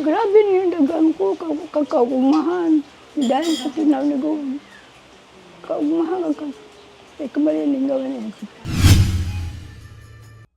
Grabe yung dagang ko, kakaumahan. Dahil sa tinawag ko, kaumahan ka. Ay, kamaliling gawa niya.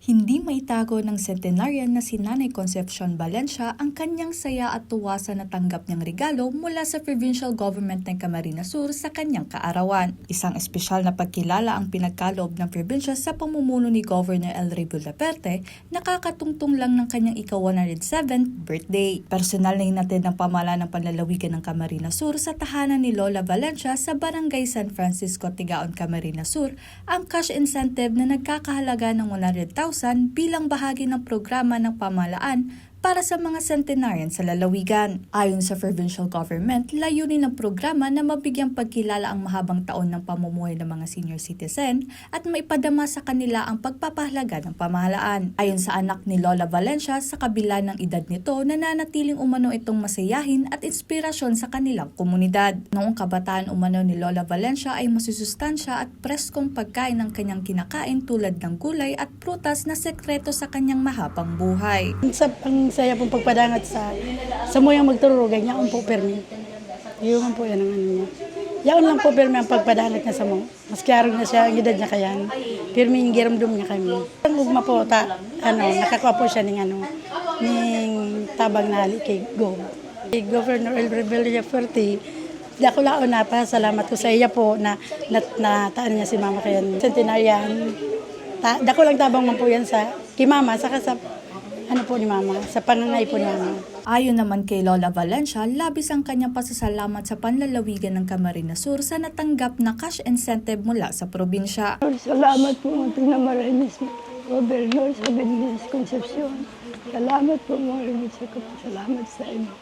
Hindi maitago ng centenarian na si Nanay Concepcion Valencia ang kanyang saya at tuwa sa natanggap niyang regalo mula sa provincial government ng Camarines Sur sa kanyang kaarawan. Isang espesyal na pagkilala ang pinagkaloob ng probinsya sa pamumuno ni Governor El Rey Duterte, nakakatungtong lang ng kanyang ika-107th birthday. Personal na hinatid ng pamahalaan ng panlalawigan ng Camarines Sur sa tahanan ni Lola Valencia sa Barangay San Francisco, Tigaon, Camarines Sur ang cash incentive na nagkakahalaga ng 100,000 bilang bahagi ng programa ng pamahalaan para sa mga centenarian sa lalawigan. Ayon sa provincial government, layunin ng programa na mabigyang pagkilala ang mahabang taon ng pamumuhay ng mga senior citizen at maipadama sa kanila ang pagpapahalaga ng pamahalaan. Ayon sa anak ni Lola Valencia, sa kabila ng edad nito, nananatiling umano itong masayahin at inspirasyon sa kanilang komunidad. Noong kabataan umano ni Lola Valencia ay masusustansya at preskong pagkain ng kanyang kinakain tulad ng gulay at prutas na sekreto sa kanyang mahabang buhay. Ang saya pong pagpadangat sa muyang magtururo, ganyan ang po permi. Iyon po yan ang ano niya. Yaon lang po permi ang pagpadangat niya sa mo. Mas klaro na siya, ang edad niya kayan. Permi yung giramdum niya kami. Ang ugma po, nakakuha po siya ng tabang na hali kay Go. Kay Governor El Rey Fuerte, di ako laon na pa, salamat ko sa iya po na taan niya si Mama kayan. Centenarian, dako lang tabang man po yan sa kay Mama, saka sa ni Mama, sa panangay po ni Mama. Ayon naman kay Lola Valencia, labis ang kanyang pasasalamat sa panlalawigan ng Camarines Sur sa natanggap na cash incentive mula sa probinsya. Salamat po mga tinamarahinis, Governor sa Benis Concepcion. Salamat po mga rinit sa salamat sa inyo.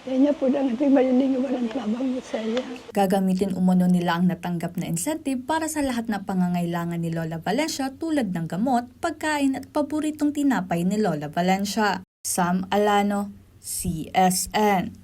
Kanya po lang ating malilingwanan labang sa iya. Gagamitin umano nila ang natanggap na incentive para sa lahat na pangangailangan ni Lola Valencia tulad ng gamot, pagkain at paboritong tinapay ni Lola Valencia. Sam Alano, CSN.